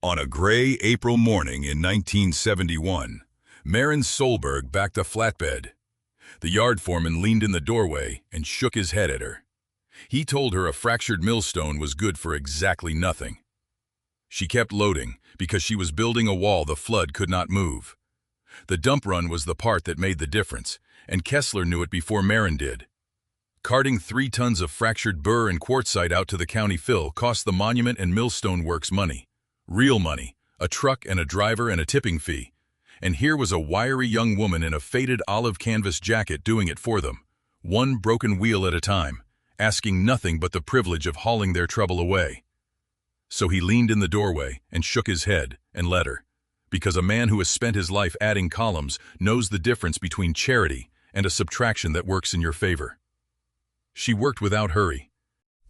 On a gray April morning in 1971, Maren Solberg backed a flatbed. The yard foreman leaned in the doorway and shook his head at her. He told her a fractured millstone was good for exactly nothing. She kept loading because she was building a wall the flood could not move. The dump run was the part that made the difference, and Kessler knew it before Maren did. Carting 3 tons of fractured burr and quartzite out to the county fill cost the monument and millstone works money. Real money, a truck and a driver and a tipping fee. And here was a wiry young woman in a faded olive canvas jacket doing it for them, one broken wheel at a time, asking nothing but the privilege of hauling their trouble away. So he leaned in the doorway and shook his head and let her, because a man who has spent his life adding columns knows the difference between charity and a subtraction that works in your favor. She worked without hurry.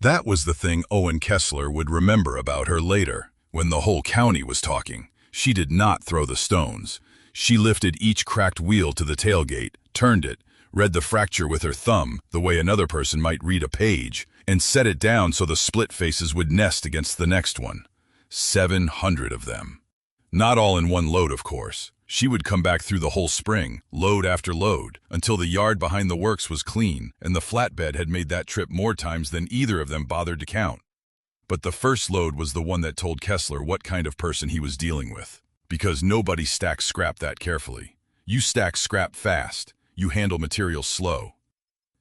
That was the thing Owen Kessler would remember about her later. When the whole county was talking, she did not throw the stones. She lifted each cracked wheel to the tailgate, turned it, read the fracture with her thumb the way another person might read a page, and set it down so the split faces would nest against the next one. 700 of them. Not all in one load, of course. She would come back through the whole spring, load after load, until the yard behind the works was clean, and the flatbed had made that trip more times than either of them bothered to count. But the first load was the one that told Kessler what kind of person he was dealing with. Because nobody stacks scrap that carefully. You stack scrap fast. You handle material slow.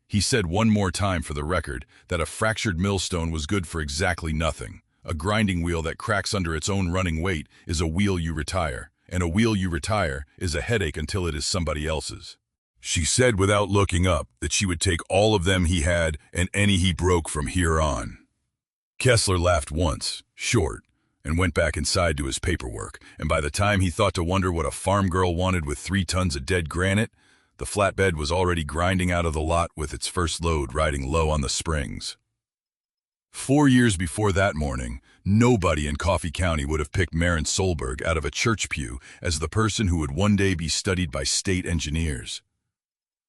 He said one more time for the record that a fractured millstone was good for exactly nothing. A grinding wheel that cracks under its own running weight is a wheel you retire, and a wheel you retire is a headache until it is somebody else's. She said without looking up that she would take all of them he had and any he broke from here on. Kessler laughed once, short, and went back inside to his paperwork, and by the time he thought to wonder what a farm girl wanted with 3 tons of dead granite, the flatbed was already grinding out of the lot with its first load riding low on the springs. 4 years before that morning, nobody in Coffee County would have picked Maren Solberg out of a church pew as the person who would one day be studied by state engineers.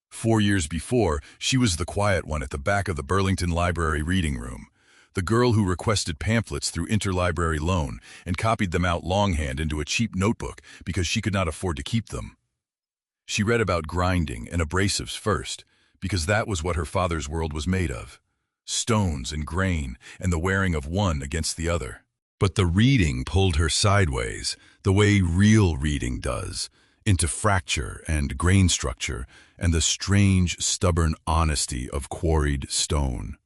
4 years before, she was the quiet one at the back of the Burlington Library reading room, the girl who requested pamphlets through interlibrary loan and copied them out longhand into a cheap notebook because she could not afford to keep them. She read about grinding and abrasives first, because that was what her father's world was made of. Stones and grain and the wearing of one against the other. But the reading pulled her sideways, the way real reading does, into fracture and grain structure and the strange, stubborn honesty of quarried stone.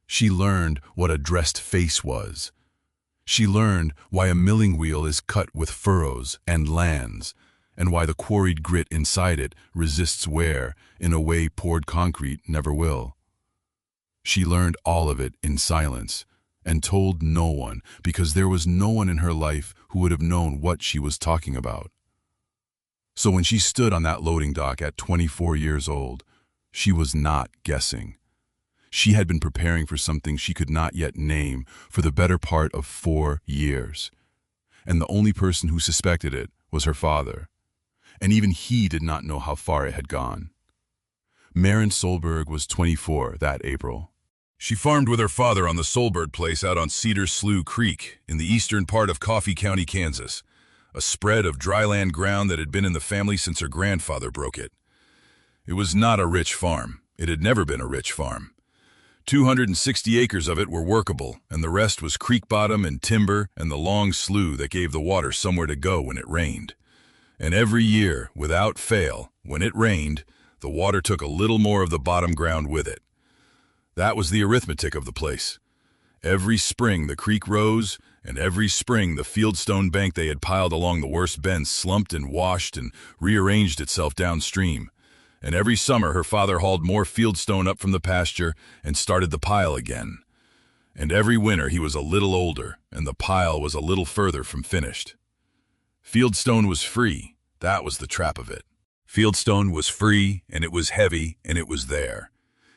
She learned what a dressed face was. She learned why a milling wheel is cut with furrows and lands, and why the quarried grit inside it resists wear in a way poured concrete never will. She learned all of it in silence, and told no one because there was no one in her life who would have known what she was talking about. So when she stood on that loading dock at 24 years old, she was not guessing. She had been preparing for something she could not yet name for the better part of 4 years. And the only person who suspected it was her father. And even he did not know how far it had gone. Maren Solberg was 24 that April. She farmed with her father on the Solberg place out on Cedar Slough Creek in the eastern part of Coffee County, Kansas, a spread of dryland ground that had been in the family since her grandfather broke it. It was not a rich farm. It had never been a rich farm. 260 acres of it were workable, and the rest was creek bottom and timber and the long slough that gave the water somewhere to go when it rained. And every year, without fail, when it rained, the water took a little more of the bottom ground with it. That was the arithmetic of the place. Every spring the creek rose, and every spring the fieldstone bank they had piled along the worst bends slumped and washed and rearranged itself downstream. And every summer her father hauled more fieldstone up from the pasture and started the pile again. And every winter he was a little older, and the pile was a little further from finished. Fieldstone was free. That was the trap of it. Fieldstone was free, and it was heavy, and it was there,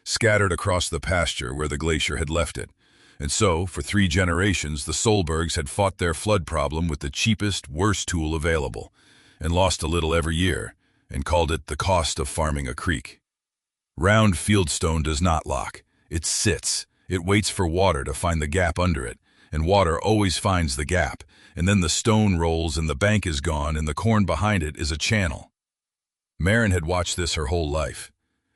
scattered across the pasture where the glacier had left it. And so, for 3 generations, the Solbergs had fought their flood problem with the cheapest, worst tool available, and lost a little every year, and called it the cost of farming a creek. Round fieldstone does not lock. It sits. It waits for water to find the gap under it, and water always finds the gap, and then the stone rolls and the bank is gone and the corn behind it is a channel. Maren had watched this her whole life.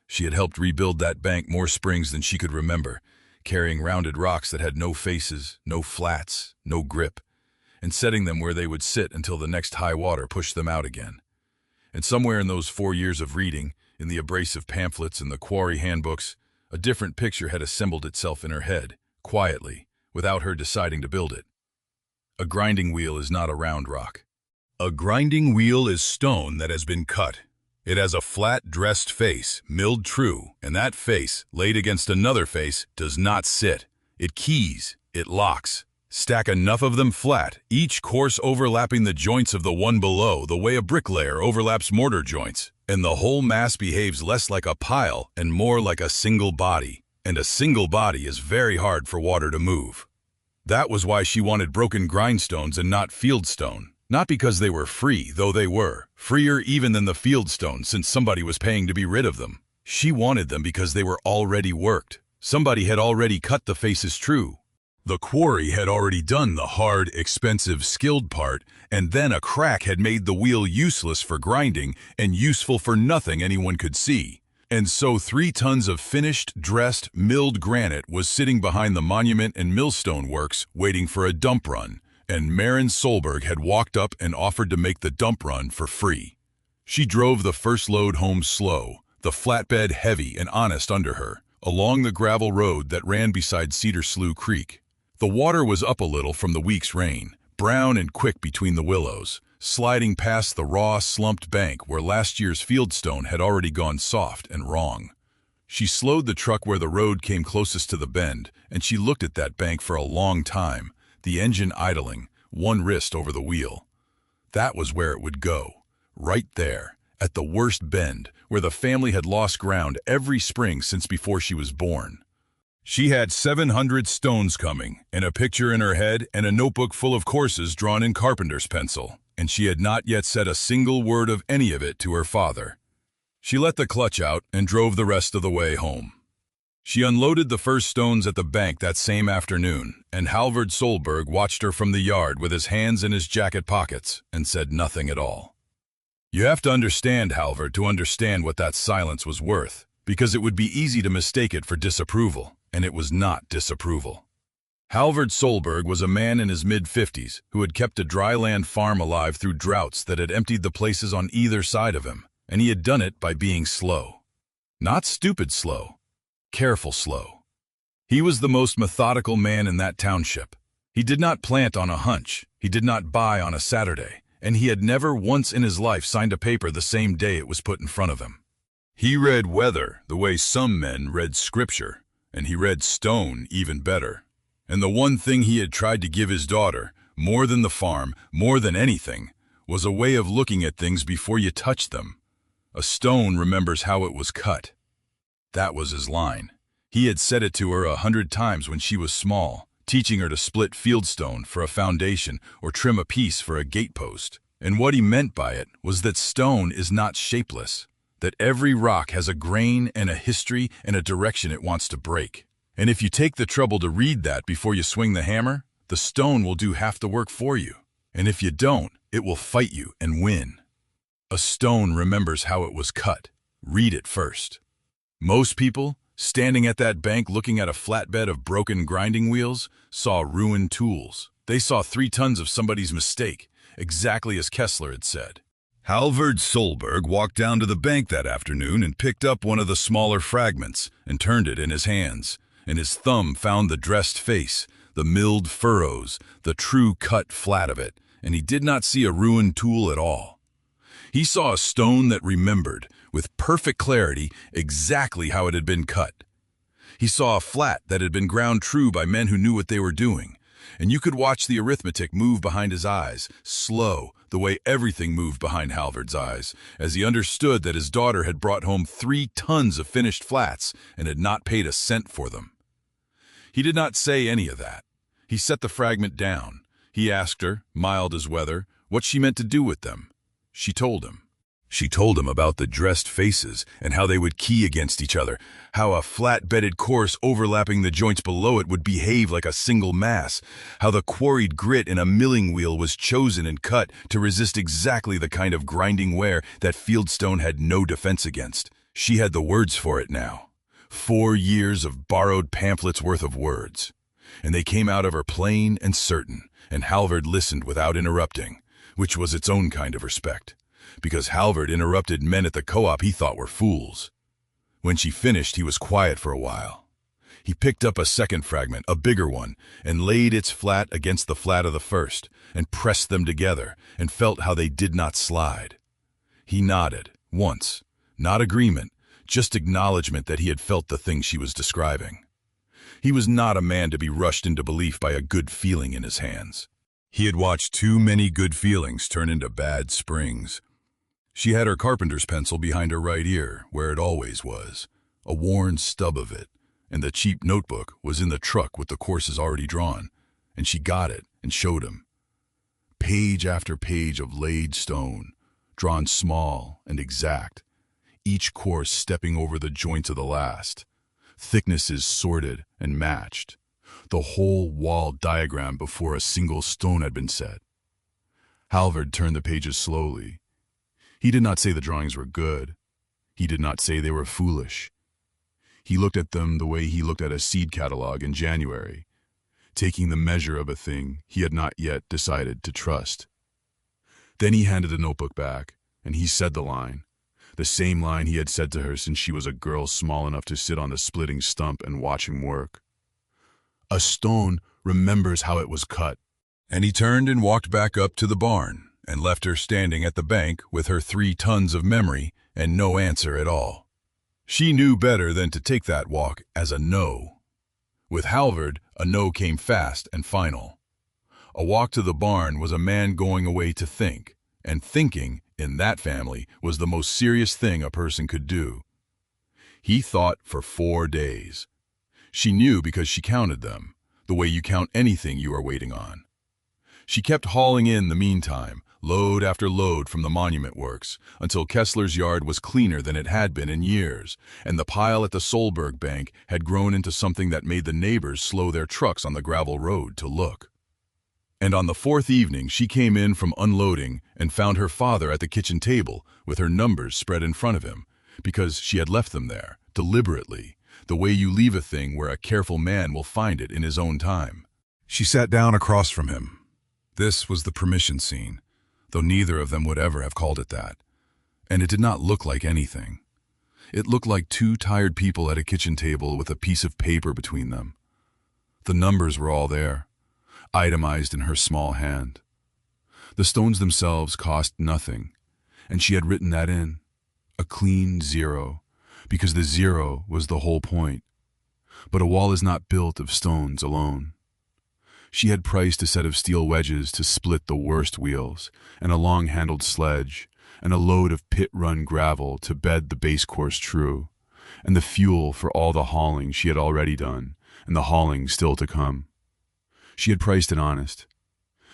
She had helped rebuild that bank more springs than she could remember, carrying rounded rocks that had no faces, no flats, no grip, and setting them where they would sit until the next high water pushed them out again. And somewhere in those 4 years of reading, in the abrasive pamphlets and the Quarry handbooks, a different picture had assembled itself in her head, quietly, without her deciding to build it. A grinding wheel is not a round rock. A grinding wheel is stone that has been cut. It has a flat, dressed face, milled true, and that face, laid against another face, does not sit. It keys, it locks. Stack enough of them flat, each course overlapping the joints of the one below the way a bricklayer overlaps mortar joints, and the whole mass behaves less like a pile and more like a single body. And a single body is very hard for water to move. That was why she wanted broken grindstones and not fieldstone. Not because they were free, though they were, freer even than the fieldstone since somebody was paying to be rid of them. She wanted them because they were already worked. Somebody had already cut the faces true. The quarry had already done the hard, expensive, skilled part, and then a crack had made the wheel useless for grinding and useful for nothing anyone could see. And so 3 tons of finished, dressed, milled granite was sitting behind the monument and millstone works waiting for a dump run. And Maren Solberg had walked up and offered to make the dump run for free. She drove the first load home slow, the flatbed heavy and honest under her, along the gravel road that ran beside Cedar Slough Creek. The water was up a little from the week's rain, brown and quick between the willows, sliding past the raw, slumped bank where last year's fieldstone had already gone soft and wrong. She slowed the truck where the road came closest to the bend, and she looked at that bank for a long time, the engine idling, one wrist over the wheel. That was where it would go, right there, at the worst bend, where the family had lost ground every spring since before she was born. She had 700 stones coming, and a picture in her head and a notebook full of courses drawn in carpenter's pencil, and she had not yet said a single word of any of it to her father. She let the clutch out and drove the rest of the way home. She unloaded the first stones at the bank that same afternoon, and Halvard Solberg watched her from the yard with his hands in his jacket pockets and said nothing at all. You have to understand, Halvard, to understand what that silence was worth, because it would be easy to mistake it for disapproval, and it was not disapproval. Halvard Solberg was a man in his mid-50s who had kept a dry land farm alive through droughts that had emptied the places on either side of him, and he had done it by being slow. Not stupid slow. Careful slow. He was the most methodical man in that township. He did not plant on a hunch, he did not buy on a Saturday, and he had never once in his life signed a paper the same day it was put in front of him. He read weather the way some men read scripture, and he read stone even better. And the one thing he had tried to give his daughter, more than the farm, more than anything, was a way of looking at things before you touched them. A stone remembers how it was cut. That was his line. He had said it to her 100 times when she was small, teaching her to split fieldstone for a foundation or trim a piece for a gatepost. And what he meant by it was that stone is not shapeless, that every rock has a grain and a history and a direction it wants to break. And if you take the trouble to read that before you swing the hammer, the stone will do half the work for you. And if you don't, it will fight you and win. A stone remembers how it was cut. Read it first. Most people, standing at that bank looking at a flatbed of broken grinding wheels, saw ruined tools. They saw 3 tons of somebody's mistake, exactly as Kessler had said. Halvard Solberg walked down to the bank that afternoon and picked up one of the smaller fragments and turned it in his hands, and his thumb found the dressed face, the milled furrows, the true cut flat of it, and he did not see a ruined tool at all. He saw a stone that remembered, with perfect clarity, exactly how it had been cut. He saw a flat that had been ground true by men who knew what they were doing, and you could watch the arithmetic move behind his eyes, slow, the way everything moved behind Halvard's eyes, as he understood that his daughter had brought home 3 tons of finished flats and had not paid a cent for them. He did not say any of that. He set the fragment down. He asked her, mild as weather, what she meant to do with them. She told him. She told him about the dressed faces and how they would key against each other, how a flat-bedded course overlapping the joints below it would behave like a single mass, how the quarried grit in a milling wheel was chosen and cut to resist exactly the kind of grinding wear that fieldstone had no defense against. She had the words for it now. 4 years of borrowed pamphlets worth of words. And they came out of her plain and certain, and Halvard listened without interrupting, which was its own kind of respect, because Halvard interrupted men at the co-op he thought were fools. When she finished, he was quiet for a while. He picked up a second fragment, a bigger one, and laid its flat against the flat of the first, and pressed them together, and felt how they did not slide. He nodded, once, not agreement, just acknowledgement that he had felt the thing she was describing. He was not a man to be rushed into belief by a good feeling in his hands. He had watched too many good feelings turn into bad springs. She had her carpenter's pencil behind her right ear, where it always was, a worn stub of it, and the cheap notebook was in the truck with the courses already drawn, and she got it and showed him. Page after page of laid stone, drawn small and exact, each course stepping over the joints of the last, thicknesses sorted and matched, the whole wall diagram before a single stone had been set. Halvard turned the pages slowly. He did not say the drawings were good. He did not say they were foolish. He looked at them the way he looked at a seed catalog in January, taking the measure of a thing he had not yet decided to trust. Then he handed the notebook back, and he said the line, the same line he had said to her since she was a girl small enough to sit on the splitting stump and watch him work. A stone remembers how it was cut. And he turned and walked back up to the barn and left her standing at the bank with her 3 tons of memory and no answer at all. She knew better than to take that walk as a no. With Halvard, a no came fast and final. A walk to the barn was a man going away to think, and thinking, in that family, was the most serious thing a person could do. He thought for 4 days. She knew because she counted them, the way you count anything you are waiting on. She kept hauling in the meantime, load after load from the monument works, until Kessler's yard was cleaner than it had been in years, and the pile at the Solberg bank had grown into something that made the neighbors slow their trucks on the gravel road to look. And on the 4th evening she came in from unloading and found her father at the kitchen table with her numbers spread in front of him, because she had left them there, deliberately, the way you leave a thing where a careful man will find it in his own time. She sat down across from him. This was the permission scene, though neither of them would ever have called it that. And it did not look like anything. It looked like 2 tired people at a kitchen table with a piece of paper between them. The numbers were all there, itemized in her small hand. The stones themselves cost nothing, and she had written that in, a clean 0, because the 0 was the whole point. But a wall is not built of stones alone. She had priced a set of steel wedges to split the worst wheels, and a long-handled sledge, and a load of pit-run gravel to bed the base course true, and the fuel for all the hauling she had already done, and the hauling still to come. She had priced it honest.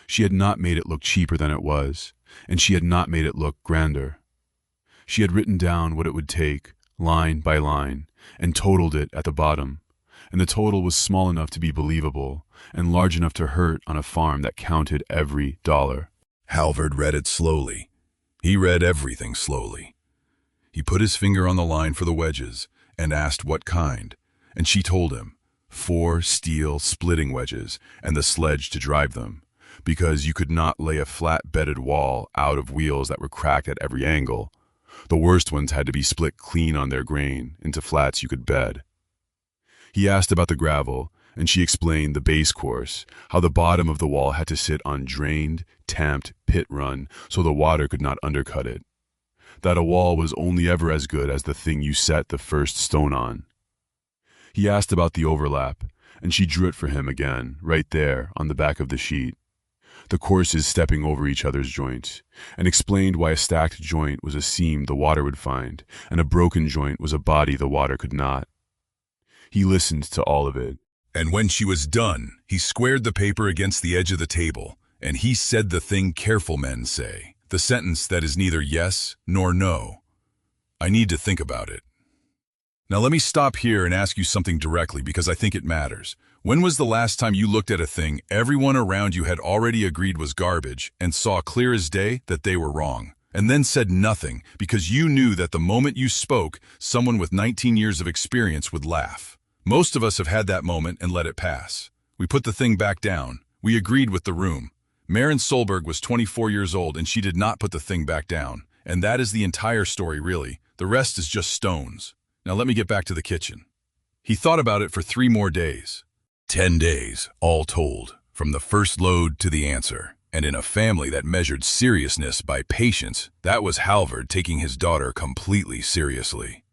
She had not made it look cheaper than it was, and she had not made it look grander. She had written down what it would take, line by line, and totaled it at the bottom, and the total was small enough to be believable, and large enough to hurt on a farm that counted every dollar. Halvard read it slowly. He read everything slowly. He put his finger on the line for the wedges, and asked what kind, and she told him, 4 steel splitting wedges, and the sledge to drive them, because you could not lay a flat-bedded wall out of wheels that were cracked at every angle. The worst ones had to be split clean on their grain into flats you could bed. He asked about the gravel, and she explained the base course, how the bottom of the wall had to sit on drained, tamped pit run so the water could not undercut it. That a wall was only ever as good as the thing you set the first stone on. He asked about the overlap, and she drew it for him again, right there on the back of the sheet. The courses stepping over each other's joints, and explained why a stacked joint was a seam the water would find, and a broken joint was a body the water could not. He listened to all of it. And when she was done, he squared the paper against the edge of the table, and he said the thing careful men say, The sentence that is neither yes nor no. I need to think about it. Now let me stop here and ask you something directly because I think it matters. When was the last time you looked at a thing everyone around you had already agreed was garbage and saw clear as day that they were wrong, and then said nothing because you knew that the moment you spoke, someone with 19 years of experience would laugh? Most of us have had that moment and let it pass. We put the thing back down. We agreed with the room. Maren Solberg was 24 years old and she did not put the thing back down. And that is the entire story, really. The rest is just stones. Now let me get back to the kitchen. He thought about it for 3 more days. 10 days, all told, from the first load to the answer. And in a family that measured seriousness by patience, that was Halvard taking his daughter completely seriously.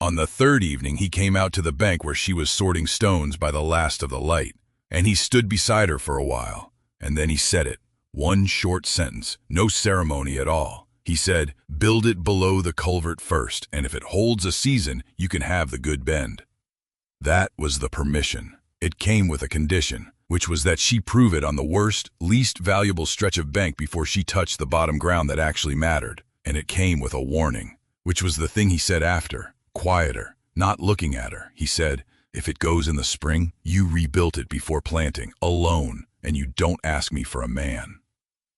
On the 3rd evening, he came out to the bank where she was sorting stones by the last of the light, and he stood beside her for a while, and then he said it. One short sentence, no ceremony at all. He said, "Build it below the culvert first, and if it holds a season, you can have the good bend." That was the permission. It came with a condition, which was that she prove it on the worst, least valuable stretch of bank before she touched the bottom ground that actually mattered. And it came with a warning, which was the thing he said after, quieter, not looking at her. He said, "If it goes in the spring, you rebuilt it before planting, alone, and you don't ask me for a man."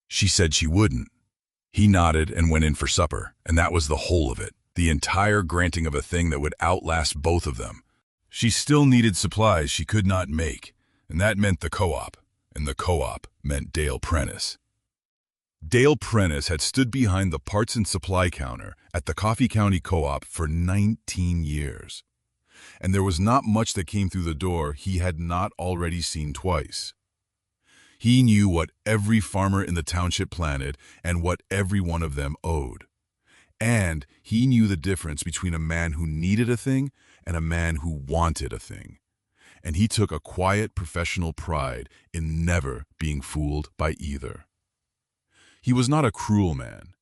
She said she wouldn't. He nodded and went in for supper, and that was the whole of it, the entire granting of a thing that would outlast both of them. She still needed supplies she could not make, and that meant the co-op, and the co-op meant Dale Prentice. Dale Prentice had stood behind the parts and supply counter at the Coffee County Co-op for 19 years, and there was not much that came through the door he had not already seen twice. He knew what every farmer in the township planted and what every one of them owed. And he knew the difference between a man who needed a thing and a man who wanted a thing. And he took a quiet professional pride in never being fooled by either. He was not a cruel man.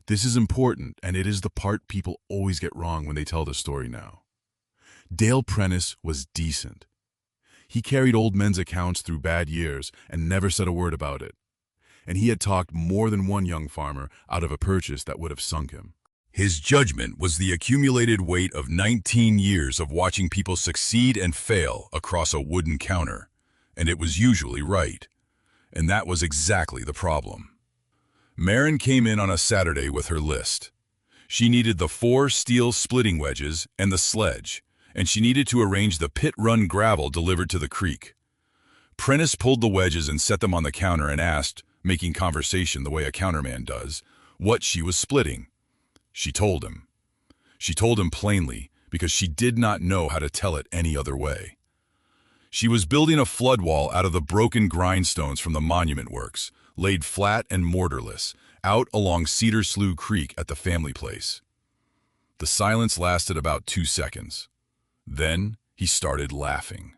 This is important, and it is the part people always get wrong when they tell the story now. Dale Prentice was decent. He carried old men's accounts through bad years and never said a word about it. And he had talked more than one young farmer out of a purchase that would have sunk him. His judgment was the accumulated weight of 19 years of watching people succeed and fail across a wooden counter, and it was usually right. And that was exactly the problem. Maren came in on a Saturday with her list. She needed the 4 steel splitting wedges and the sledge, and she needed to arrange the pit-run gravel delivered to the creek. Prentice pulled the wedges and set them on the counter and asked, making conversation the way a counterman does, what she was splitting. She told him. She told him plainly because she did not know how to tell it any other way. She was building a flood wall out of the broken grindstones from the monument works, laid flat and mortarless, out along Cedar Slough Creek at the family place. The silence lasted about 2 seconds. Then he started laughing.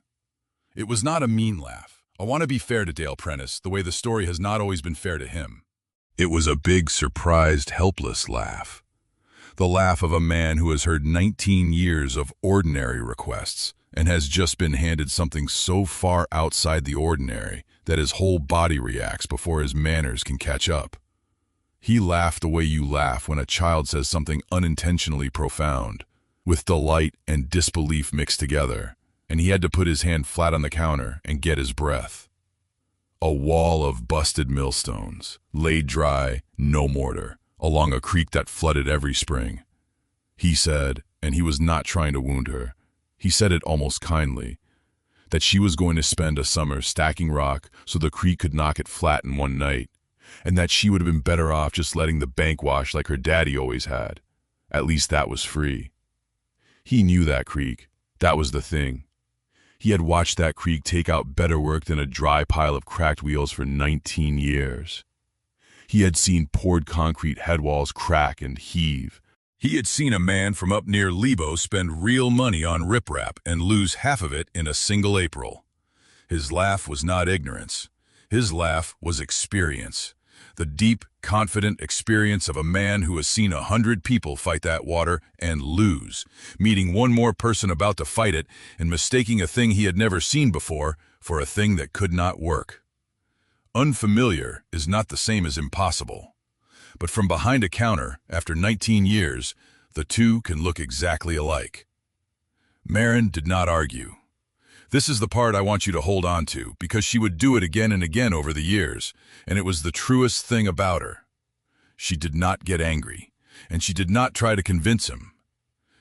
It was not a mean laugh. I want to be fair to Dale Prentice, the way the story has not always been fair to him. It was a big, surprised, helpless laugh. The laugh of a man who has heard 19 years of ordinary requests and has just been handed something so far outside the ordinary that his whole body reacts before his manners can catch up. He laughed the way you laugh when a child says something unintentionally profound, with delight and disbelief mixed together, and he had to put his hand flat on the counter and get his breath. A wall of busted millstones, laid dry, no mortar, along a creek that flooded every spring. He said, and he was not trying to wound her, he said it almost kindly, that she was going to spend a summer stacking rock so the creek could knock it flat in one night, and that she would have been better off just letting the bank wash like her daddy always had. At least that was free. He knew that creek. That was the thing. He had watched that creek take out better work than a dry pile of cracked wheels for 19 years. He had seen poured concrete headwalls crack and heave. He had seen a man from up near Lebo spend real money on riprap and lose half of it in a single April. His laugh was not ignorance. His laugh was experience. The deep, confident experience of a man who has seen 100 people fight that water and lose, meeting one more person about to fight it and mistaking a thing he had never seen before for a thing that could not work. Unfamiliar is not the same as impossible. but from behind a counter, after 19 years, the two can look exactly alike. Maren did not argue. This is the part I want you to hold on to, because she would do it again and again over the years, and it was the truest thing about her. She did not get angry, and she did not try to convince him.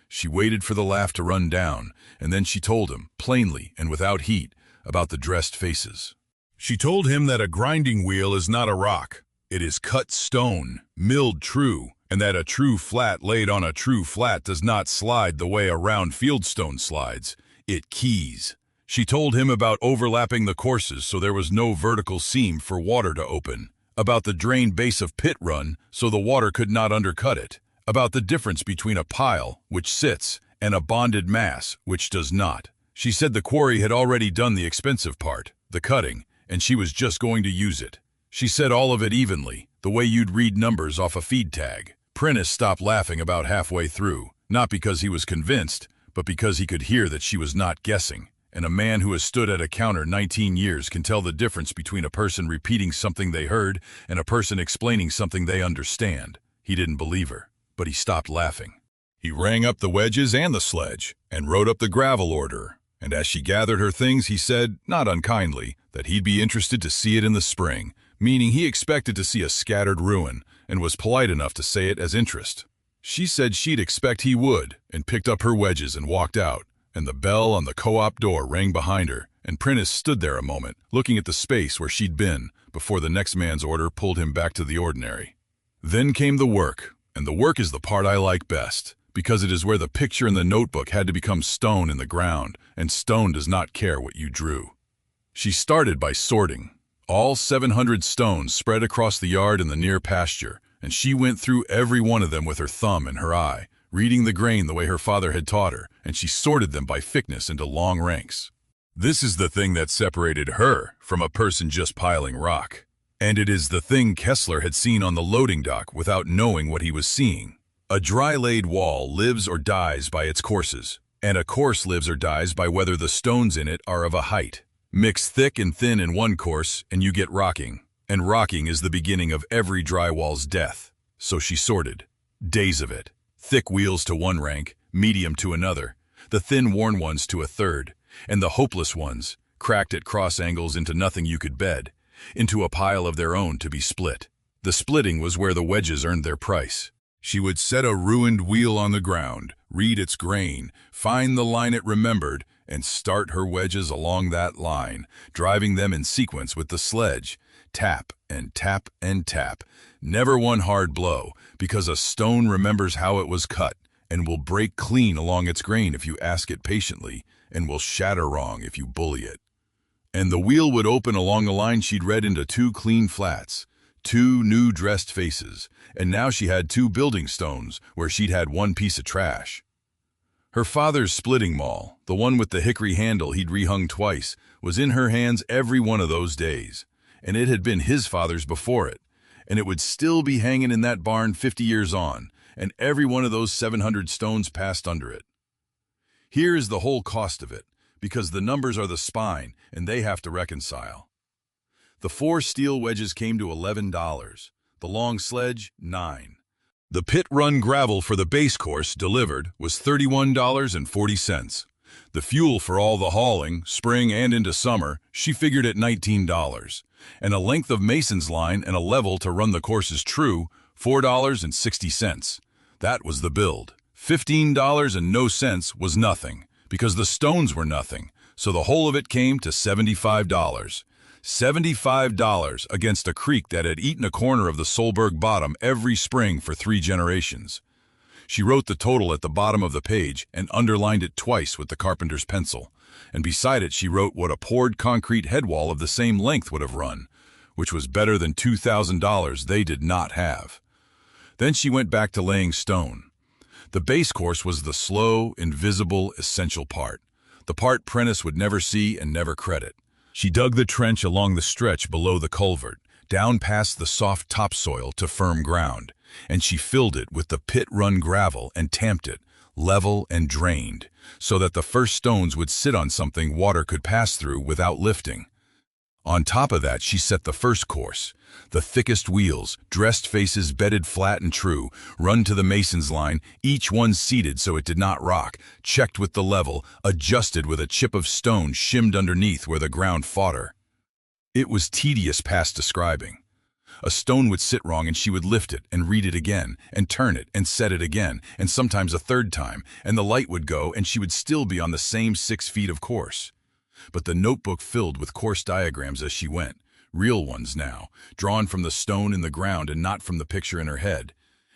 She waited for the laugh to run down, and then she told him, plainly and without heat, about the dressed faces. She told him that a grinding wheel is not a rock. It is cut stone, milled true, and that a true flat laid on a true flat does not slide the way a round fieldstone slides. It keys. She told him about overlapping the courses so there was no vertical seam for water to open, about the drained base of pit run so the water could not undercut it, about the difference between a pile, which sits, and a bonded mass, which does not. She said the quarry had already done the expensive part, the cutting, and she was just going to use it. She said all of it evenly, the way you'd read numbers off a feed tag. Prentice stopped laughing about halfway through, not because he was convinced, but because he could hear that she was not guessing. And a man who has stood at a counter 19 years can tell the difference between a person repeating something they heard and a person explaining something they understand. He didn't believe her, but he stopped laughing. He rang up the wedges and the sledge and wrote up the gravel order. And as she gathered her things, he said, not unkindly, that he'd be interested to see it in the spring, meaning he expected to see a scattered ruin, and was polite enough to say it as interest. She said she'd expect he would, and picked up her wedges and walked out, and the bell on the co-op door rang behind her, and Prentice stood there a moment, looking at the space where she'd been, before the next man's order pulled him back to the ordinary. Then came the work, and the work is the part I like best, because it is where the picture in the notebook had to become stone in the ground, and stone does not care what you drew. She started by sorting. All 700 stones spread across the yard in the near pasture, and she went through every one of them with her thumb and her eye, reading the grain the way her father had taught her, and she sorted them by thickness into long ranks. This is the thing that separated her from a person just piling rock. And it is the thing Kessler had seen on the loading dock without knowing what he was seeing. A dry-laid wall lives or dies by its courses, and a course lives or dies by whether the stones in it are of a height. Mix thick and thin in one course, and you get rocking. And rocking is the beginning of every drywall's death. So she sorted. Days of it. Thick wheels to one rank, medium to another, the thin worn ones to a third, and the hopeless ones, cracked at cross angles into nothing you could bed, into a pile of their own to be split. The splitting was where the wedges earned their price. She would set a ruined wheel on the ground, read its grain, find the line it remembered, and start her wedges along that line, driving them in sequence with the sledge. Tap and tap and tap. Never one hard blow, because a stone remembers how it was cut, and will break clean along its grain if you ask it patiently, and will shatter wrong if you bully it. And the wheel would open along the line she'd read into 2 clean flats, 2 new dressed faces, and now she had 2 building stones where she'd had 1 piece of trash. Her father's splitting maul, the one with the hickory handle he'd rehung twice, was in her hands every one of those days, and it had been his father's before it, and it would still be hanging in that barn 50 years on, and every one of those 700 stones passed under it. Here is the whole cost of it, because the numbers are the spine, and they have to reconcile. The 4 steel wedges came to $11, the long sledge, $9. The pit run gravel for the base course delivered was $31.40. The fuel for all the hauling, spring and into summer, she figured at $19. And a length of mason's line and a level to run the courses true, $4.60. That was the build. $15 and no cents was nothing, because the stones were nothing, so the whole of it came to $75. $75 against a creek that had eaten a corner of the Solberg bottom every spring for 3 generations. She wrote the total at the bottom of the page and underlined it twice with the carpenter's pencil, and beside it she wrote what a poured concrete headwall of the same length would have run, which was better than $2,000 they did not have. Then she went back to laying stone. The base course was the slow, invisible, essential part, the part Prentice would never see and never credit. She dug the trench along the stretch below the culvert, down past the soft topsoil to firm ground, and she filled it with the pit-run gravel and tamped it, level and drained, so that the first stones would sit on something water could pass through without lifting. On top of that, she set the first course. The thickest wheels, dressed faces bedded flat and true, run to the mason's line, each one seated so it did not rock, checked with the level, adjusted with a chip of stone shimmed underneath where the ground fought her. It was tedious past describing. A stone would sit wrong and she would lift it and read it again, and turn it and set it again, and sometimes a third time, and the light would go and she would still be on the same 6 feet of course. But the notebook filled with course diagrams as she went, real ones now, drawn from the stone in the ground and not from the picture in her head,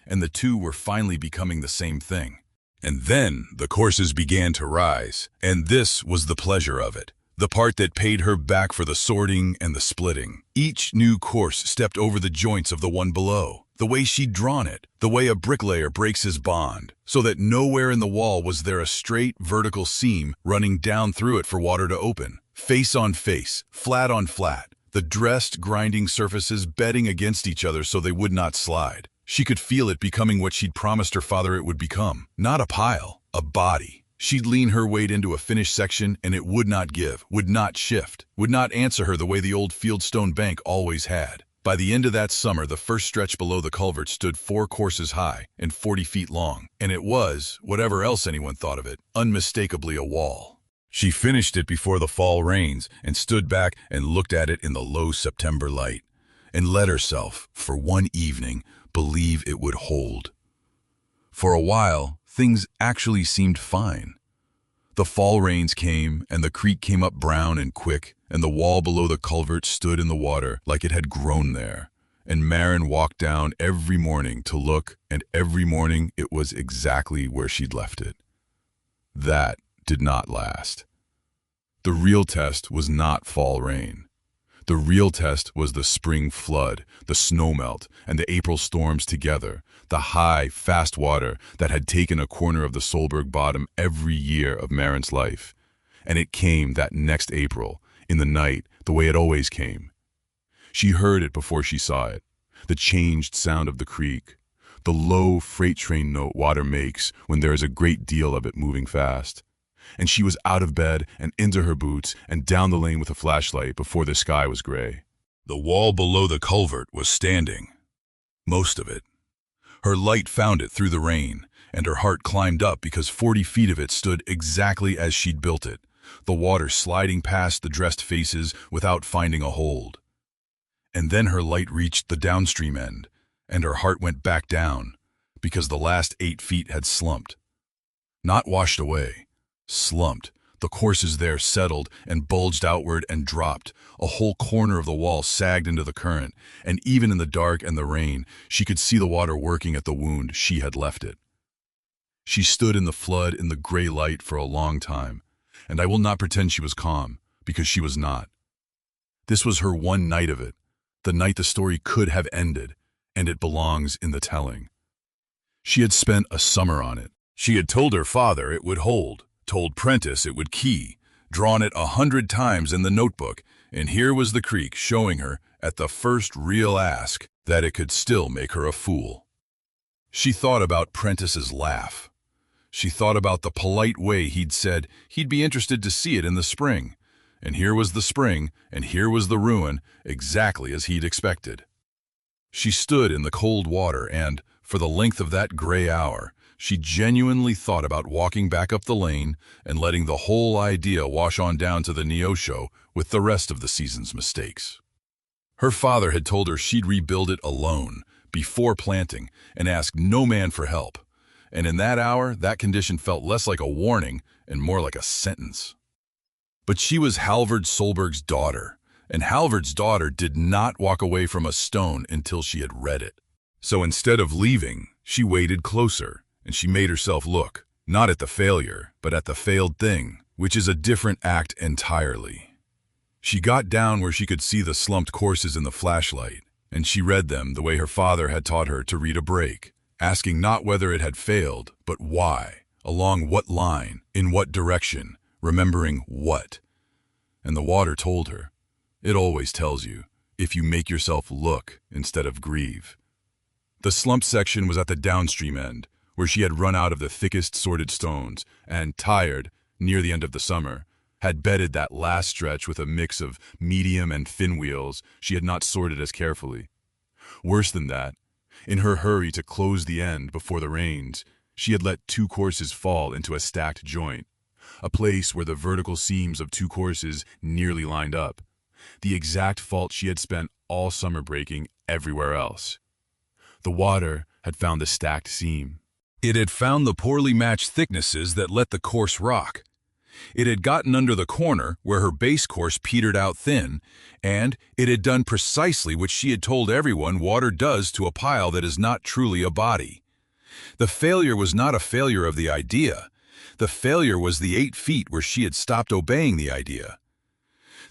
and the two were finally becoming the same thing. And then the courses began to rise, and this was the pleasure of it, the part that paid her back for the sorting and the splitting. Each new course stepped over the joints of the one below, the way she'd drawn it, the way a bricklayer breaks his bond, so that nowhere in the wall was there a straight, vertical seam running down through it for water to open. Face on face, flat on flat, the dressed, grinding surfaces bedding against each other so they would not slide. She could feel it becoming what she'd promised her father it would become. Not a pile, a body. She'd lean her weight into a finished section and it would not give, would not shift, would not answer her the way the old fieldstone bank always had. By the end of that summer, the first stretch below the culvert stood 4 courses high and 40 feet long, and it was, whatever else anyone thought of it, unmistakably a wall. She finished it before the fall rains and stood back and looked at it in the low September light, and let herself, for one evening, believe it would hold. For a while, things actually seemed fine. The fall rains came, and the creek came up brown and quick, and the wall below the culvert stood in the water like it had grown there. And Maren walked down every morning to look, and every morning it was exactly where she'd left it. That did not last. The real test was not fall rain. The real test was the spring flood, the snowmelt, and the April storms together, the high, fast water that had taken a corner of the Solberg bottom every year of Maren's life. And it came that next April, in the night, the way it always came. She heard it before she saw it, the changed sound of the creek, the low freight train note water makes when there is a great deal of it moving fast. And she was out of bed and into her boots and down the lane with a flashlight before the sky was gray. The wall below the culvert was standing. Most of it. Her light found it through the rain, and her heart climbed up because 40 feet of it stood exactly as she'd built it, the water sliding past the dressed faces without finding a hold. And then her light reached the downstream end, and her heart went back down, because the last 8 feet had slumped. Not washed away. Slumped. The courses there settled and bulged outward and dropped. A whole corner of the wall sagged into the current, and even in the dark and the rain, she could see the water working at the wound she had left it. She stood in the flood in the gray light for a long time, and I will not pretend she was calm, because she was not. This was her one night of it, the night the story could have ended, and it belongs in the telling. She had spent a summer on it. She had told her father it would hold, told Prentice it would key, drawn it 100 times in the notebook, and here was the creek showing her, at the first real ask, that it could still make her a fool. She thought about Prentice's laugh. She thought about the polite way he'd said he'd be interested to see it in the spring. And here was the spring, and here was the ruin, exactly as he'd expected. She stood in the cold water and, for the length of that gray hour, she genuinely thought about walking back up the lane and letting the whole idea wash on down to the Neosho with the rest of the season's mistakes. Her father had told her she'd rebuild it alone, before planting, and ask no man for help. And in that hour, that condition felt less like a warning and more like a sentence. But she was Halvard Solberg's daughter, and Halvard's daughter did not walk away from a stone until she had read it. So instead of leaving, she waited closer, and she made herself look, not at the failure, but at the failed thing, which is a different act entirely. She got down where she could see the slumped courses in the flashlight, and she read them the way her father had taught her to read a break, asking not whether it had failed, but why, along what line, in what direction, remembering what. And the water told her. It always tells you, if you make yourself look instead of grieve. The slumped section was at the downstream end, where she had run out of the thickest sorted stones, and, tired, near the end of the summer, had bedded that last stretch with a mix of medium and thin wheels she had not sorted as carefully. Worse than that, in her hurry to close the end before the rains, she had let 2 courses fall into a stacked joint, a place where the vertical seams of 2 courses nearly lined up, the exact fault she had spent all summer breaking everywhere else. The water had found the stacked seam. It had found the poorly matched thicknesses that let the course rock. It had gotten under the corner where her base course petered out thin, and it had done precisely what she had told everyone water does to a pile that is not truly a body. The failure was not a failure of the idea. The failure was the 8 feet where she had stopped obeying the idea.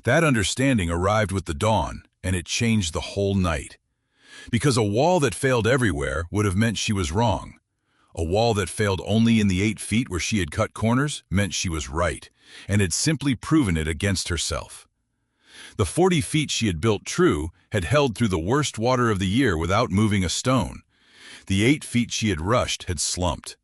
That understanding arrived with the dawn, and it changed the whole night. Because a wall that failed everywhere would have meant she was wrong. A wall that failed only in the 8 feet where she had cut corners meant she was right, and had simply proven it against herself. The 40 feet she had built true had held through the worst water of the year without moving a stone. The 8 feet she had rushed had slumped.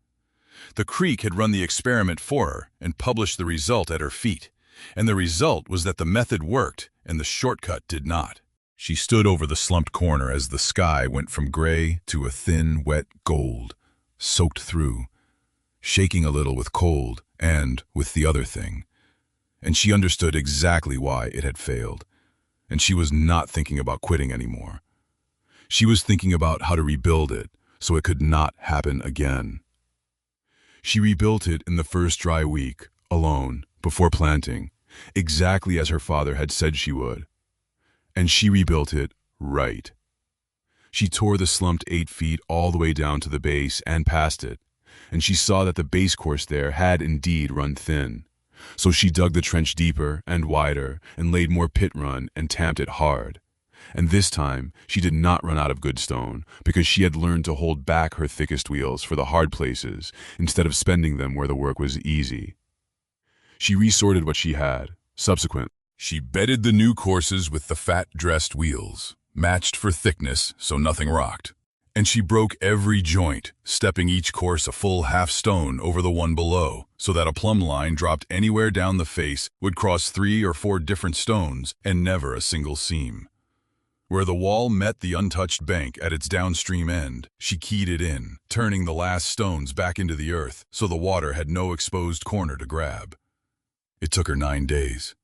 The creek had run the experiment for her and published the result at her feet, and the result was that the method worked and the shortcut did not. She stood over the slumped corner as the sky went from gray to a thin, wet gold, soaked through, shaking a little with cold and with the other thing. And she understood exactly why it had failed, and she was not thinking about quitting anymore. She was thinking about how to rebuild it so it could not happen again. She rebuilt it in the first dry week, alone, before planting, exactly as her father had said she would. And she rebuilt it right. She tore the slumped 8 feet all the way down to the base and past it, and she saw that the base course there had indeed run thin. So she dug the trench deeper and wider and laid more pit run and tamped it hard. And this time she did not run out of good stone because she had learned to hold back her thickest wheels for the hard places instead of spending them where the work was easy. She resorted what she had. Subsequently, she bedded the new courses with the fat dressed wheels, matched for thickness so nothing rocked. And she broke every joint, stepping each course a full half stone over the one below, so that a plumb line dropped anywhere down the face would cross 3 or 4 different stones and never a single seam. Where the wall met the untouched bank at its downstream end, she keyed it in, turning the last stones back into the earth so the water had no exposed corner to grab. It took her 9 days.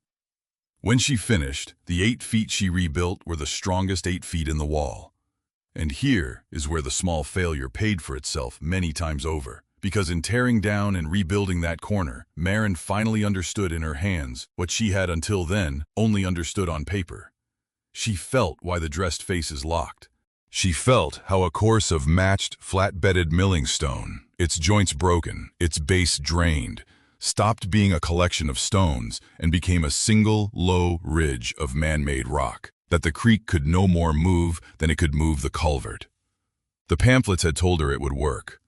When she finished, the 8 feet she rebuilt were the strongest 8 feet in the wall. And here is where the small failure paid for itself many times over, because in tearing down and rebuilding that corner, Maren finally understood in her hands what she had until then only understood on paper. She felt why the dressed faces locked. She felt how a course of matched, flat-bedded milling stone, its joints broken, its base drained, stopped being a collection of stones and became a single, low ridge of man-made rock, that the creek could no more move than it could move the culvert. The pamphlets had told her it would work.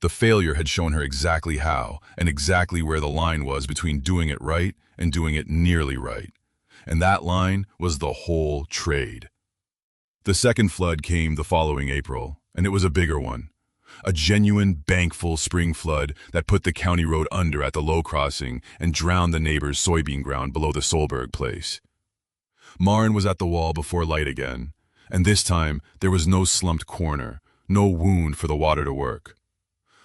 The failure had shown her exactly how and exactly where the line was between doing it right and doing it nearly right. And that line was the whole trade. The second flood came the following April, and it was a bigger one. A genuine bankful spring flood that put the county road under at the low crossing and drowned the neighbor's soybean ground below the Solberg place. Maren was at the wall before light again, and this time there was no slumped corner, no wound for the water to work.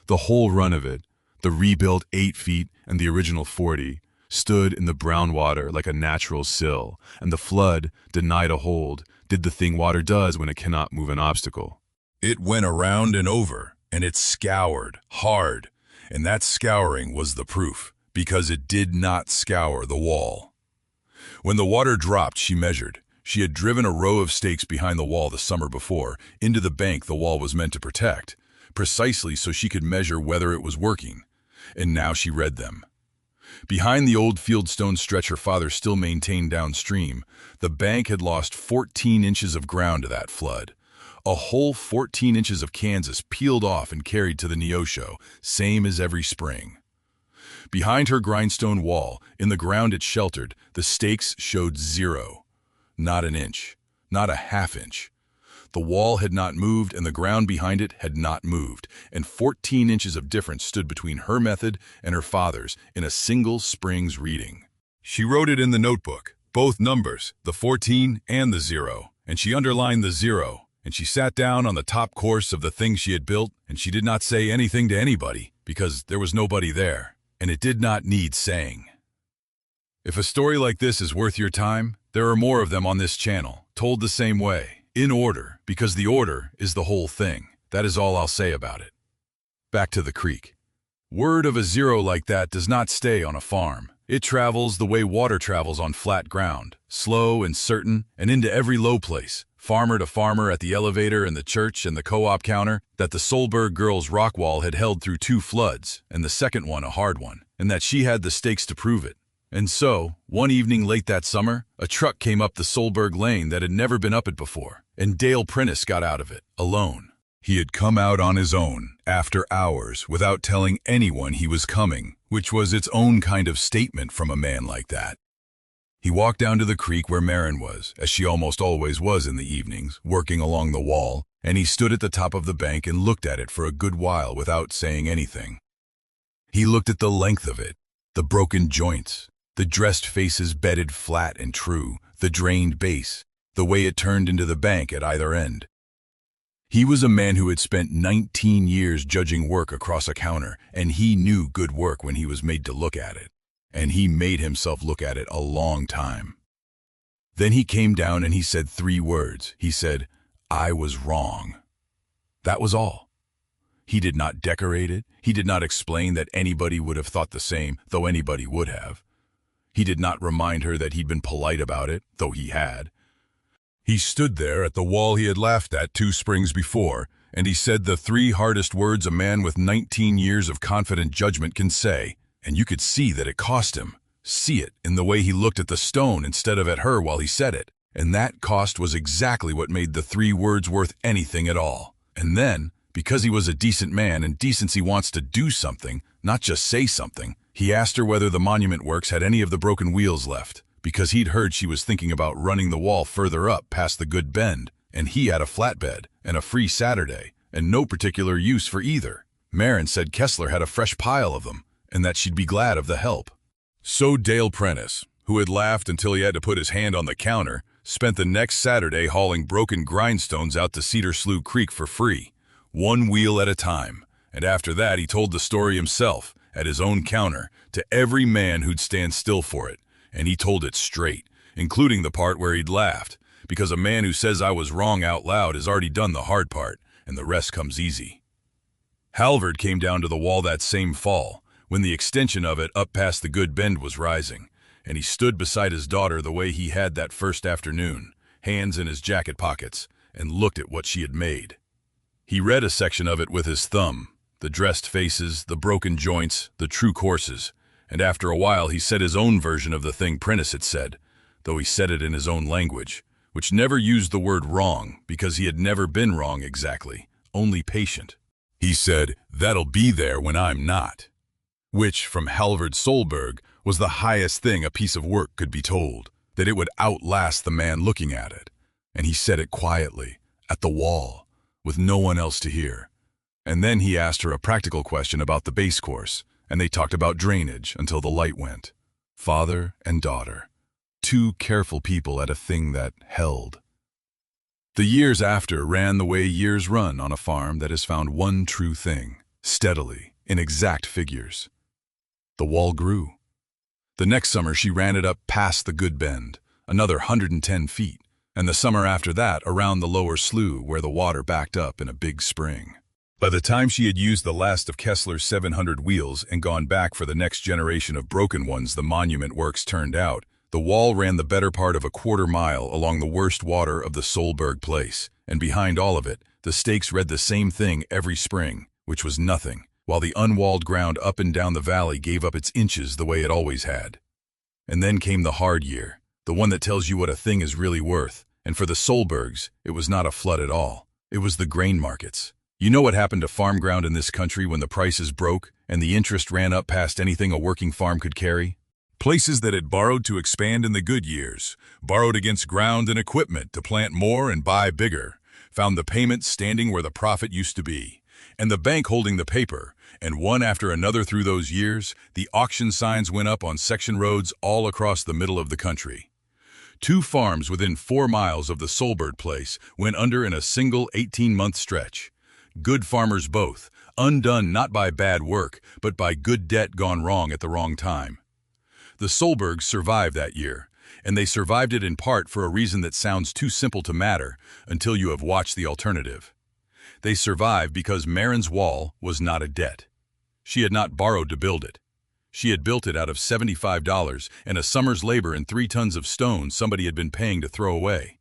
The whole run of it, the rebuilt 8 feet and the original 40, stood in the brown water like a natural sill, and the flood, denied a hold, did the thing water does when it cannot move an obstacle. It went around and over, and it scoured hard, and that scouring was the proof, because it did not scour the wall. When the water dropped, she measured. She had driven a row of stakes behind the wall the summer before, into the bank the wall was meant to protect, precisely so she could measure whether it was working, and now she read them. Behind the old fieldstone stretch her father still maintained downstream, the bank had lost 14 inches of ground to that flood. A whole 14 inches of Kansas peeled off and carried to the Neosho, same as every spring. Behind her grindstone wall, in the ground it sheltered, the stakes showed 0. Not an inch, not a half inch. The wall had not moved and the ground behind it had not moved, and 14 inches of difference stood between her method and her father's in a single spring's reading. She wrote it in the notebook, both numbers, the 14 and the 0, and she underlined the 0, and she sat down on the top course of the thing she had built, and she did not say anything to anybody, because there was nobody there, and it did not need saying. If a story like this is worth your time, there are more of them on this channel, told the same way, in order, because the order is the whole thing. That is all I'll say about it. Back to the creek. Word of a 0 like that does not stay on a farm. It travels the way water travels on flat ground, slow and certain, and into every low place, farmer to farmer, at the elevator and the church and the co-op counter, that the Solberg girl's rock wall had held through 2 floods, and the second one a hard one, and that she had the stakes to prove it. And so, one evening late that summer, a truck came up the Solberg lane that had never been up it before, and Dale Prentice got out of it, alone. He had come out on his own, after hours, without telling anyone he was coming, which was its own kind of statement from a man like that. He walked down to the creek where Maren was, as she almost always was in the evenings, working along the wall, and he stood at the top of the bank and looked at it for a good while without saying anything. He looked at the length of it, the broken joints, the dressed faces bedded flat and true, the drained base, the way it turned into the bank at either end. He was a man who had spent 19 years judging work across a counter, and he knew good work when he was made to look at it. And he made himself look at it a long time. Then he came down and he said 3 words. He said, "I was wrong." That was all. He did not decorate it. He did not explain that anybody would have thought the same, though anybody would have. He did not remind her that he'd been polite about it, though he had. He stood there at the wall he had laughed at 2 springs before, and he said the 3 hardest words a man with 19 years of confident judgment can say, and you could see that it cost him. See it in the way he looked at the stone instead of at her while he said it, and that cost was exactly what made the 3 words worth anything at all. And then, because he was a decent man and decency wants to do something, not just say something, he asked her whether the monument works had any of the broken wheels left, because he'd heard she was thinking about running the wall further up past the good bend, and he had a flatbed and a free Saturday, and no particular use for either. Maren said Kessler had a fresh pile of them, and that she'd be glad of the help. So Dale Prentice, who had laughed until he had to put his hand on the counter, spent the next Saturday hauling broken grindstones out to Cedar Slough Creek for free, 1 wheel at a time, and after that he told the story himself, at his own counter, to every man who'd stand still for it, and he told it straight, including the part where he'd laughed, because a man who says I was wrong out loud has already done the hard part, and the rest comes easy. Halvard came down to the wall that same fall, when the extension of it up past the good bend was rising, and he stood beside his daughter the way he had that first afternoon, hands in his jacket pockets, and looked at what she had made. He read a section of it with his thumb, the dressed faces, the broken joints, the true courses, and after a while he said his own version of the thing Prentice had said, though he said it in his own language, which never used the word wrong, because he had never been wrong exactly, only patient. He said, "That'll be there when I'm not," which, from Halvard Solberg, was the highest thing a piece of work could be told, that it would outlast the man looking at it. And he said it quietly, at the wall, with no one else to hear. And then he asked her a practical question about the base course, and they talked about drainage until the light went. Father and daughter, 2 careful people at a thing that held. The years after ran the way years run on a farm that has found one true thing, steadily, in exact figures. The wall grew. The next summer she ran it up past the good bend, another 110 feet, and the summer after that around the lower slough where the water backed up in a big spring. By the time she had used the last of Kessler's 700 wheels and gone back for the next generation of broken ones the monument works turned out, the wall ran the better part of a 1/4 mile along the worst water of the Solberg place, and behind all of it, the stakes read the same thing every spring, which was nothing, while the unwalled ground up and down the valley gave up its inches the way it always had. And then came the hard year, the one that tells you what a thing is really worth, and for the Solbergs, it was not a flood at all. It was the grain markets. You know what happened to farm ground in this country when the prices broke and the interest ran up past anything a working farm could carry? Places that had borrowed to expand in the good years, borrowed against ground and equipment to plant more and buy bigger, found the payment standing where the profit used to be, and the bank holding the paper, and one after another through those years, the auction signs went up on section roads all across the middle of the country. 2 farms within 4 miles of the Solberg place went under in a single 18-month stretch. Good farmers both, undone not by bad work, but by good debt gone wrong at the wrong time. The Solbergs survived that year, and they survived it in part for a reason that sounds too simple to matter until you have watched the alternative. They survived because Marin's wall was not a debt. She had not borrowed to build it. She had built it out of $75 and a summer's labor and 3 tons of stone somebody had been paying to throw away.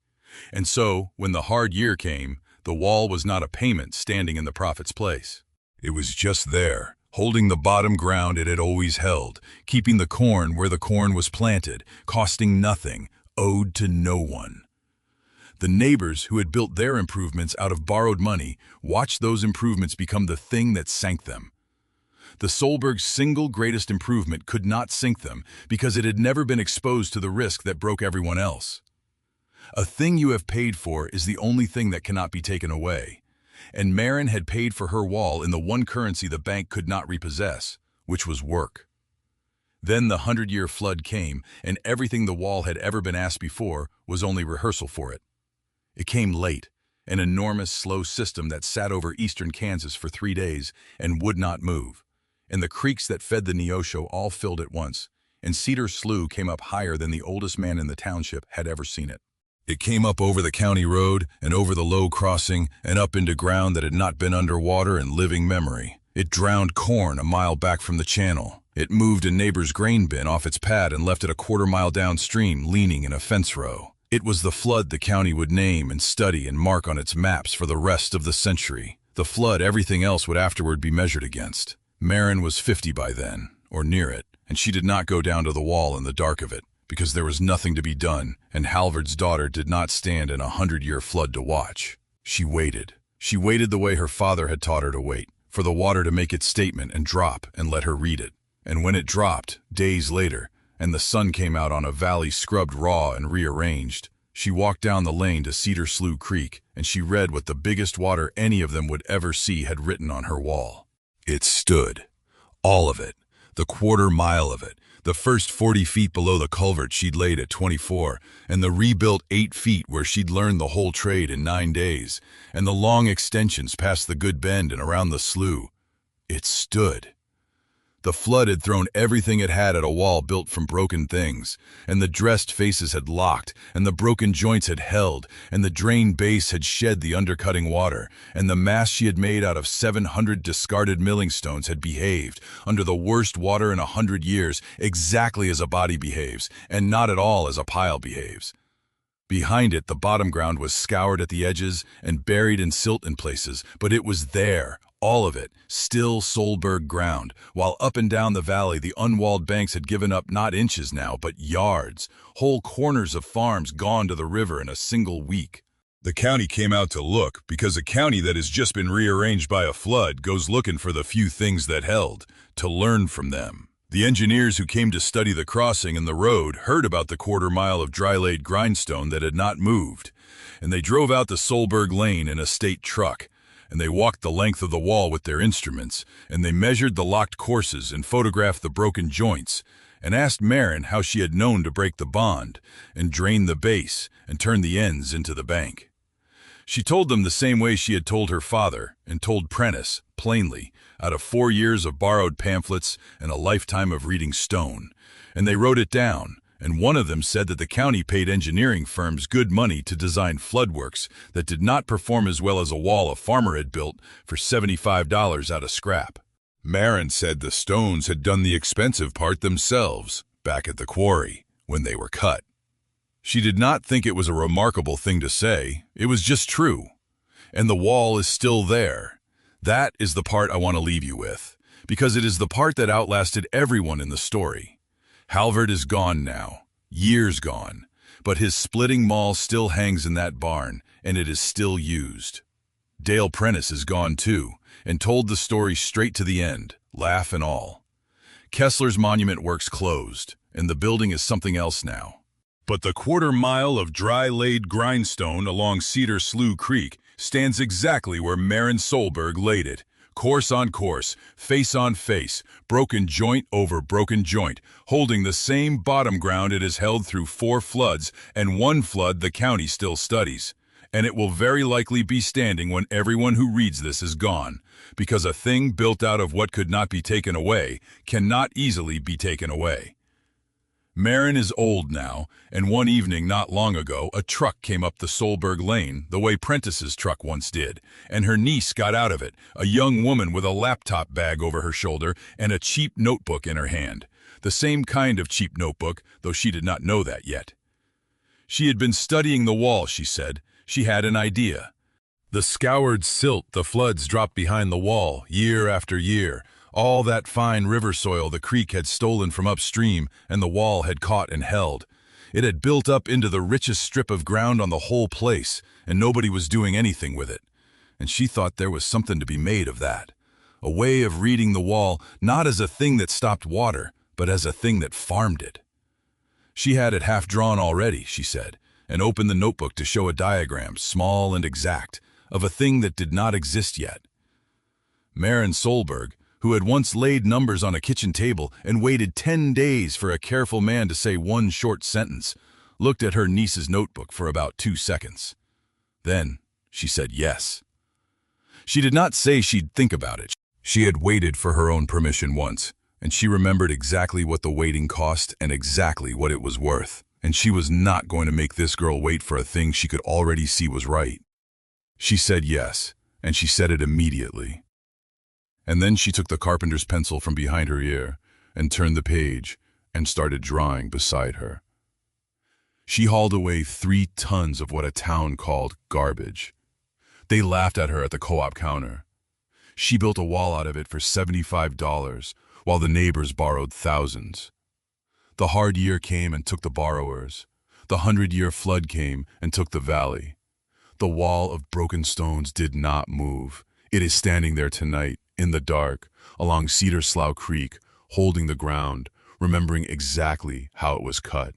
And so, when the hard year came, the wall was not a payment standing in the prophet's place. It was just there, holding the bottom ground it had always held, keeping the corn where the corn was planted, costing nothing, owed to no one. The neighbors who had built their improvements out of borrowed money watched those improvements become the thing that sank them. The Solberg's single greatest improvement could not sink them because it had never been exposed to the risk that broke everyone else. A thing you have paid for is the only thing that cannot be taken away. And Marin had paid for her wall in the one currency the bank could not repossess, which was work. Then the 100-year flood came, and everything the wall had ever been asked before was only rehearsal for it. It came late, an enormous, slow system that sat over eastern Kansas for 3 days and would not move. And the creeks that fed the Neosho all filled at once, and Cedar Slough came up higher than the oldest man in the township had ever seen it. It came up over the county road and over the low crossing and up into ground that had not been underwater in living memory. It drowned corn a mile back from the channel. It moved a neighbor's grain bin off its pad and left it a quarter-mile downstream leaning in a fence row. It was the flood the county would name and study and mark on its maps for the rest of the century. The flood everything else would afterward be measured against. Marin was 50 by then, or near it, and she did not go down to the wall in the dark of it, because there was nothing to be done, and Halvard's daughter did not stand in a 100-year flood to watch. She waited. She waited the way her father had taught her to wait, for the water to make its statement and drop and let her read it. And when it dropped, days later, and the sun came out on a valley scrubbed raw and rearranged, she walked down the lane to Cedar Slough Creek, and she read what the biggest water any of them would ever see had written on her wall. It stood. All of it. The quarter-mile of it. The first 40 feet below the culvert she'd laid at 24, and the rebuilt 8 feet where she'd learned the whole trade in 9 days, and the long extensions past the Good Bend and around the slough. It stood. The flood had thrown everything it had at a wall built from broken things, and the dressed faces had locked, and the broken joints had held, and the drained base had shed the undercutting water, and the mass she had made out of 700 discarded milling stones had behaved, under the worst water in 100 years, exactly as a body behaves, and not at all as a pile behaves. Behind it, the bottom ground was scoured at the edges and buried in silt in places, but it was there, all of it, still Solberg ground, while up and down the valley the unwalled banks had given up not inches now, but yards, whole corners of farms gone to the river in a single week. The county came out to look, because a county that has just been rearranged by a flood goes looking for the few things that held, to learn from them. The engineers who came to study the crossing and the road heard about the quarter-mile of dry-laid grindstone that had not moved, and they drove out the Solberg Lane in a state truck, and they walked the length of the wall with their instruments, and they measured the locked courses and photographed the broken joints, and asked Marin how she had known to break the bond, and drain the base, and turn the ends into the bank. She told them the same way she had told her father, and told Prentice, plainly, out of 4 years of borrowed pamphlets and a lifetime of reading stone, and they wrote it down, and one of them said that the county paid engineering firms good money to design floodworks that did not perform as well as a wall a farmer had built for $75 out of scrap. Marin said the stones had done the expensive part themselves, back at the quarry, when they were cut. She did not think it was a remarkable thing to say, it was just true. And the wall is still there. That is the part I want to leave you with, because it is the part that outlasted everyone in the story. Halvard is gone now, years gone, but his splitting maul still hangs in that barn, and it is still used. Dale Prentice is gone too, and told the story straight to the end, laugh and all. Kessler's monument works closed, and the building is something else now. But the quarter-mile of dry-laid grindstone along Cedar Slough Creek stands exactly where Marin Solberg laid it, Course on course, face on face, broken joint over broken joint, holding the same bottom ground it has held through 4 floods and 1 flood the county still studies. And it will very likely be standing when everyone who reads this is gone, because a thing built out of what could not be taken away cannot easily be taken away. Marin is old now, and one evening not long ago, a truck came up the Solberg Lane the way Prentice's truck once did, and her niece got out of it, a young woman with a laptop bag over her shoulder and a cheap notebook in her hand. The same kind of cheap notebook, though she did not know that yet. She had been studying the wall, she said. She had an idea. The scoured silt the floods dropped behind the wall, year after year, all that fine river soil the creek had stolen from upstream and the wall had caught and held. It had built up into the richest strip of ground on the whole place, and nobody was doing anything with it. And she thought there was something to be made of that. A way of reading the wall not as a thing that stopped water, but as a thing that farmed it. She had it half drawn already, she said, and opened the notebook to show a diagram, small and exact, of a thing that did not exist yet. Marin Solberg, who had once laid numbers on a kitchen table and waited 10 days for a careful man to say one short sentence, looked at her niece's notebook for about 2 seconds. Then she said yes. She did not say she'd think about it. She had waited for her own permission once, and she remembered exactly what the waiting cost and exactly what it was worth. And she was not going to make this girl wait for a thing she could already see was right. She said yes, and she said it immediately. And then she took the carpenter's pencil from behind her ear and turned the page and started drawing beside her. She hauled away 3 tons of what a town called garbage. They laughed at her at the co-op counter. She built a wall out of it for $75, while the neighbors borrowed thousands. The hard year came and took the borrowers. The 100-year flood came and took the valley. The wall of broken stones did not move. It is standing there tonight, in the dark, along Cedar Slough Creek, holding the ground, remembering exactly how it was cut.